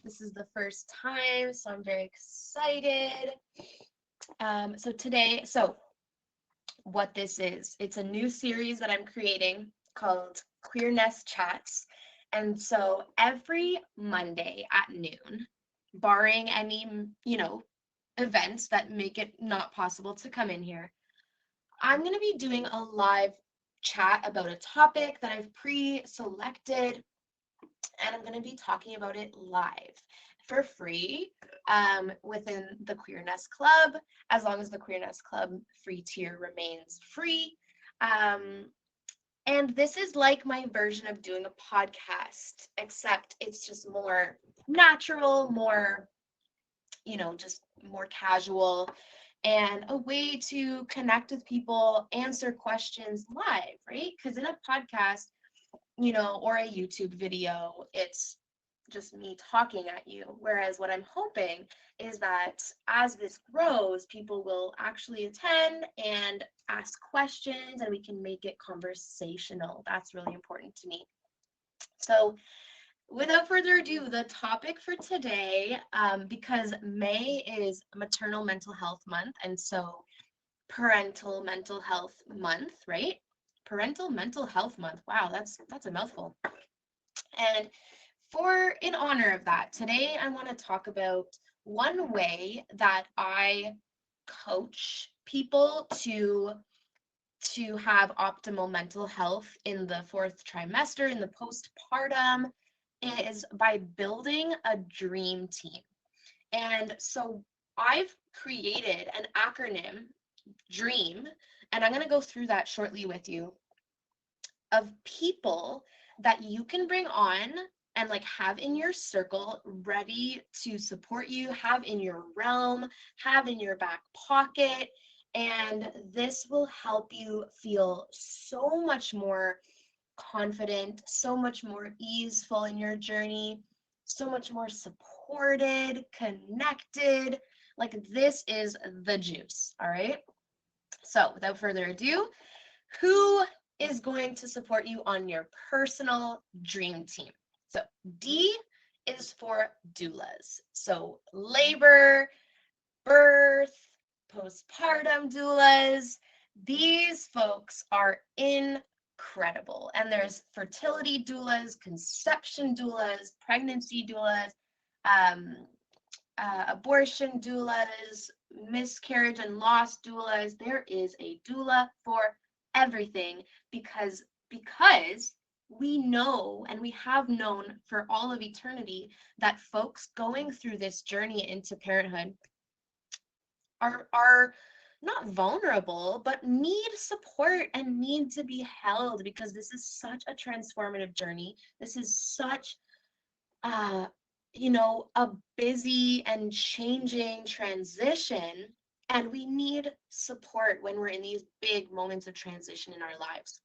This is the first time, so I'm very excited. So what this is, it's a new series that I'm creating called Queerness Chats. And so every Monday at noon, barring any, events that make it not possible to come in here, I'm going to be doing a live chat about a topic that I've pre-selected, and I'm going to be talking about it live for free within the Queerness Club, as long as the Queerness Club free tier remains free. And this is like my version of doing a podcast, except it's just more natural, more, just more casual, and a way to connect with people, answer questions live, right? Because in a podcast, or a YouTube video, it's just me talking at you. Whereas what I'm hoping is that as this grows, people will actually attend and ask questions, and we can make it conversational. That's really important to me. So without further ado, the topic for today, because May is Maternal Mental Health Month, and so Parental Mental Health Month, right? Parental Mental Health Month. Wow, that's a mouthful. And in honor of that, today I want to talk about one way that I coach people to have optimal mental health in the fourth trimester, in the postpartum, is by building a dream team. And so I've created an acronym, DREAM, and I'm going to go through that shortly with you, of people that you can bring on and have in your circle, ready to support you, have in your realm, have in your back pocket. And this will help you feel so much more confident, so much more easeful in your journey, so much more supported, connected. This is the juice, all right? So without further ado, who is going to support you on your personal dream team? So D is for doulas. So labor, birth, postpartum doulas. These folks are incredible. And there's fertility doulas, conception doulas, pregnancy doulas, abortion doulas, miscarriage and loss doulas. There is a doula for everything, because we know, and we have known for all of eternity, that folks going through this journey into parenthood are not vulnerable, but need support and need to be held, because this is such a transformative journey. This is such a busy and changing transition, and we need support when we're in these big moments of transition in our lives.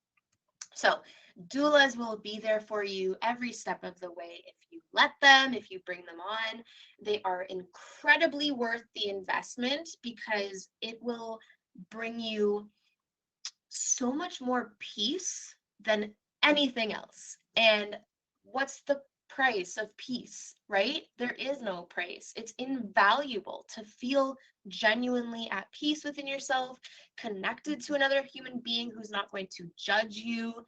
So doulas will be there for you every step of the way if you let them, if you bring them on. They are incredibly worth the investment, because it will bring you so much more peace than anything else. And what's the price of peace, right? There is no price. It's invaluable to feel genuinely at peace within yourself, connected to another human being who's not going to judge you,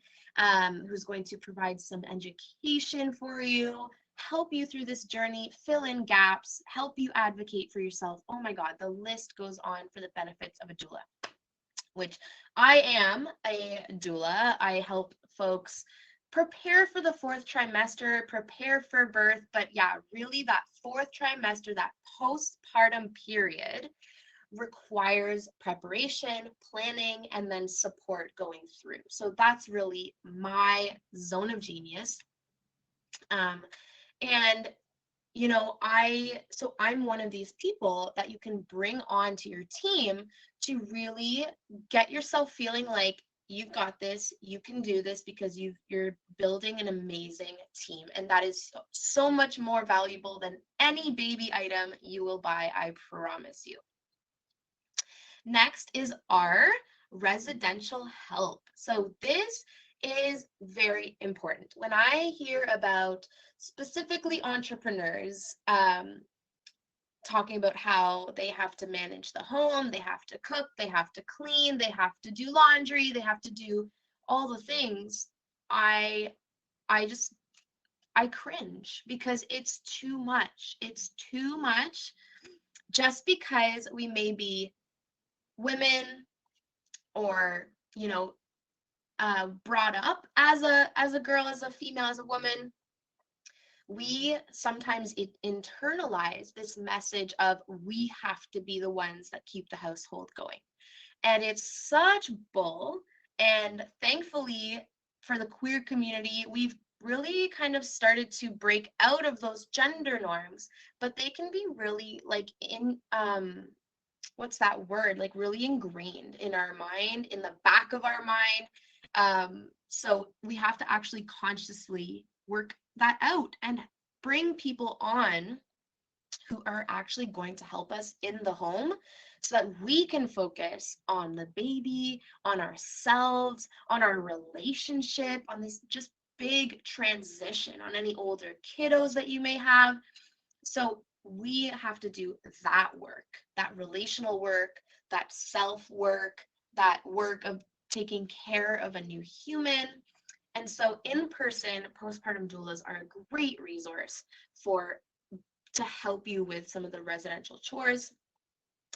who's going to provide some education for you, help you through this journey, fill in gaps, help you advocate for yourself. Oh my God, the list goes on for the benefits of a doula, which I am a doula. I help folks prepare for the fourth trimester, prepare for birth, but yeah, really that fourth trimester, that postpartum period, requires preparation, planning, and then support going through. So that's really my zone of genius. And I'm one of these people that you can bring onto your team to really get yourself feeling like you've got this, you can do this, because you're building an amazing team. And that is so much more valuable than any baby item you will buy, I promise you. Next is our residential help. So this is very important. When I hear about specifically entrepreneurs talking about how they have to manage the home, they have to cook, they have to clean, they have to do laundry, they have to do all the things, I I just I cringe because it's too much. It's too much just because we may be women or, brought up as a girl, as a female, as a woman. We sometimes internalize this message of we have to be the ones that keep the household going. And it's such bull. And thankfully, for the queer community, we've really kind of started to break out of those gender norms, but they can be really like what's that word? Like really ingrained in our mind, in the back of our mind. So we have to actually consciously work that out and bring people on who are actually going to help us in the home so that we can focus on the baby, on ourselves, on our relationship, on this just big transition, on any older kiddos that you may have. So we have to do that work, that relational work, that self work, that work of taking care of a new human. And so in-person postpartum doulas are a great resource for to help you with some of the residential chores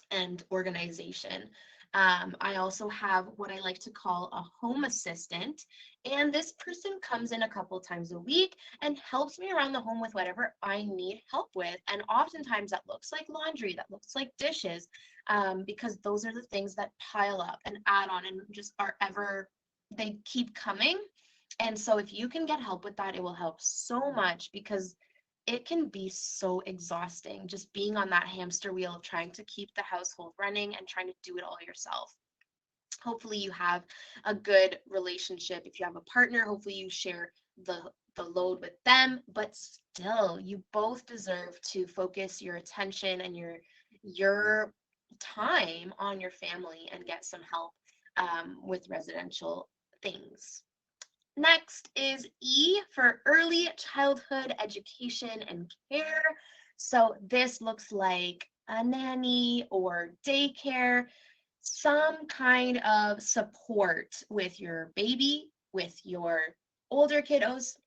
and organization. I also have what I like to call a home assistant, and this person comes in a couple times a week and helps me around the home with whatever I need help with. And oftentimes that looks like laundry, that looks like dishes, because those are the things that pile up and add on and just are ever, they keep coming. And so if you can get help with that, it will help so much because it can be so exhausting just being on that hamster wheel of trying to keep the household running and trying to do it all yourself. Hopefully you have a good relationship. If you have a partner, hopefully you share the load with them, but still you both deserve to focus your attention and your time on your family and get some help with residential things. Next is E for early childhood education and care. So this looks like a nanny or daycare, some kind of support with your baby, with your older kiddos,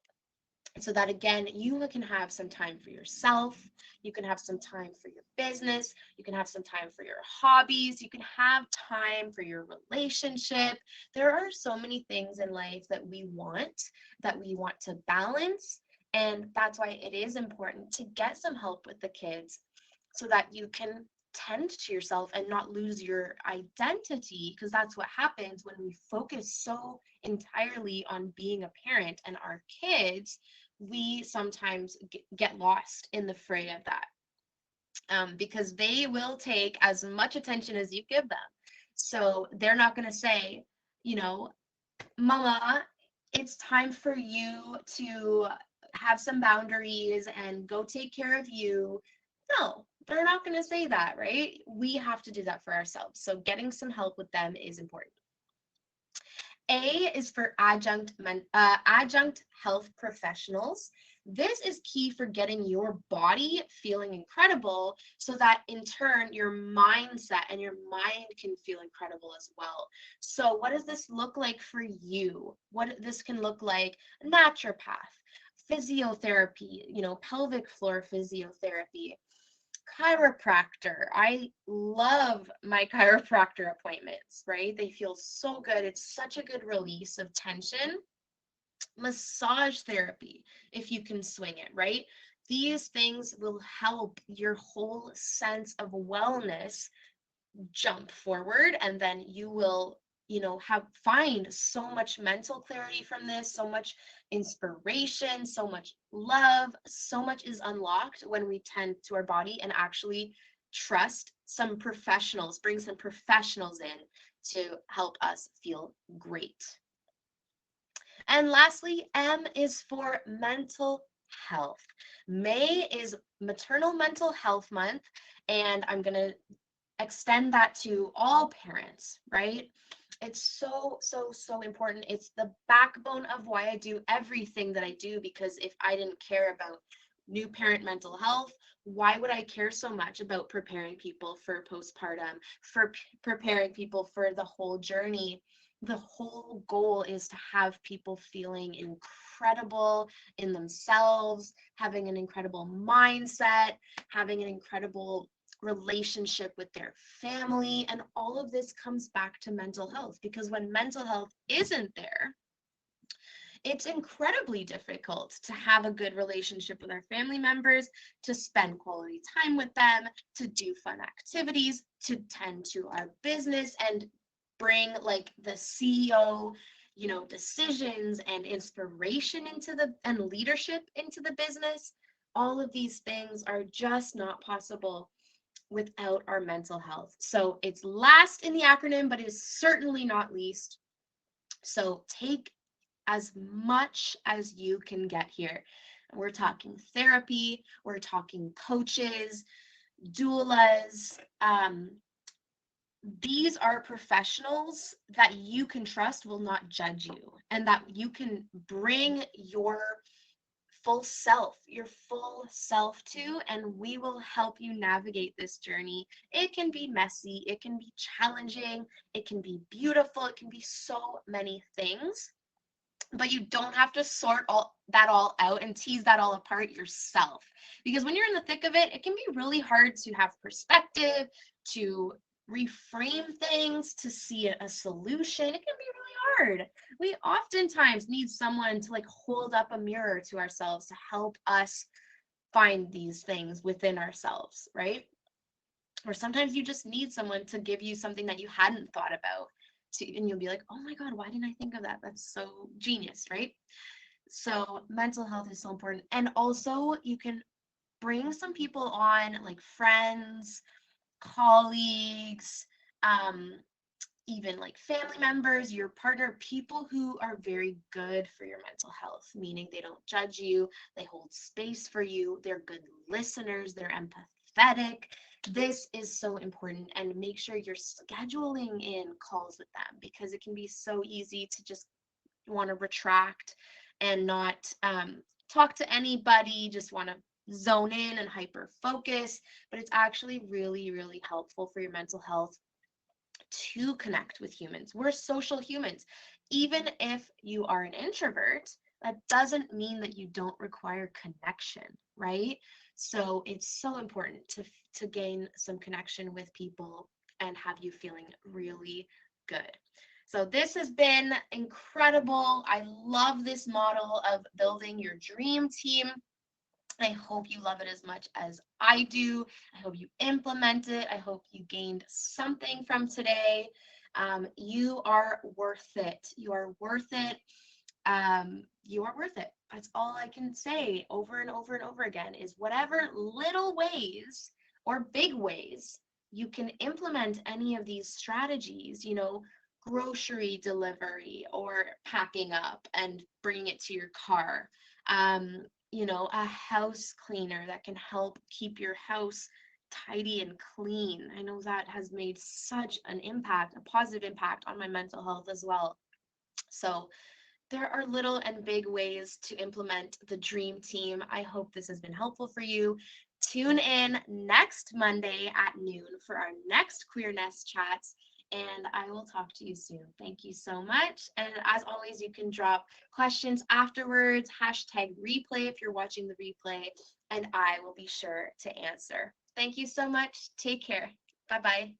so that again you can have some time for yourself, you can have some time for your business, you can have some time for your hobbies, you can have time for your relationship. There are so many things in life that we want to balance, and that's why it is important to get some help with the kids so that you can tend to yourself and not lose your identity, because that's what happens when we focus so entirely on being a parent and our kids. We sometimes get lost in the fray of that, because they will take as much attention as you give them. So they're not going to say, you know, Mama, it's time for you to have some boundaries and go take care of you. No, they're not going to say that, right? We have to do that for ourselves. So getting some help with them is important. A is for adjunct health professionals. This is key for getting your body feeling incredible so that in turn your mindset and your mind can feel incredible as well. So what does this look like for you? What this can look like: naturopath, physiotherapy, pelvic floor physiotherapy, chiropractor. I love my chiropractor appointments, right? They feel so good. It's such a good release of tension. Massage therapy, if you can swing it, right? These things will help your whole sense of wellness jump forward, and then you will find so much mental clarity from this, so much inspiration, so much love. So much is unlocked when we tend to our body and actually trust some professionals, bring some professionals in to help us feel great. And lastly, M is for mental health. May is Maternal Mental Health Month, and I'm going to extend that to all parents, right? It's so, so, so important. It's the backbone of why I do everything that I do, because if I didn't care about new parent mental health, why would I care so much about preparing people for postpartum, for preparing people for the whole journey? The whole goal is to have people feeling incredible in themselves, having an incredible mindset, having an incredible relationship with their family. And all of this comes back to mental health, because when mental health isn't there, it's incredibly difficult to have a good relationship with our family members, to spend quality time with them, to do fun activities, to tend to our business and bring like the CEO, decisions and inspiration into the and leadership into the business. All of these things are just not possible without our mental health. So it's last in the acronym, but it is certainly not least. So take as much as you can get here. We're talking therapy, we're talking coaches, doulas. These are professionals that you can trust will not judge you, and that you can bring your full self to, and we will help you navigate this journey. It can be messy, it can be challenging, it can be beautiful, it can be so many things, but you don't have to sort all out and tease that all apart yourself. Because when you're in the thick of it, it can be really hard to have perspective, to reframe things, to see a solution. It can be really hard. We oftentimes need someone to like hold up a mirror to ourselves to help us find these things within ourselves, right? Or sometimes you just need someone to give you something that you hadn't thought about, and you'll be like, oh my God, why didn't I think of that? That's so genius, right? So mental health is so important. And also you can bring some people on, like friends, colleagues, even like family members, your partner, people who are very good for your mental health, meaning they don't judge you, they hold space for you, they're good listeners, they're empathetic. This is so important, and make sure you're scheduling in calls with them, because it can be so easy to just want to retract and not talk to anybody, just want to zone in and hyper focus. But it's actually really, really helpful for your mental health to connect with humans. We're social humans. Even if you are an introvert, that doesn't mean that you don't require connection, right? So it's so important to gain some connection with people and have you feeling really good. So this has been incredible. I love this model of building your dream team. I hope you love it as much as I do. I hope you implement it. I hope you gained something from today. You are worth it. You are worth it. You are worth it. That's all I can say over and over and over again, is whatever little ways or big ways you can implement any of these strategies, grocery delivery or packing up and bringing it to your car. A house cleaner that can help keep your house tidy and clean. I know that has made such an impact, a positive impact on my mental health as well. So there are little and big ways to implement the dream team. I hope this has been helpful for you. Tune in next Monday at noon for our next Queer Nest chats, and I will talk to you soon. Thank you so much. And as always, you can drop questions afterwards, #replay if you're watching the replay, and I will be sure to answer. Thank you so much. Take care. Bye-bye.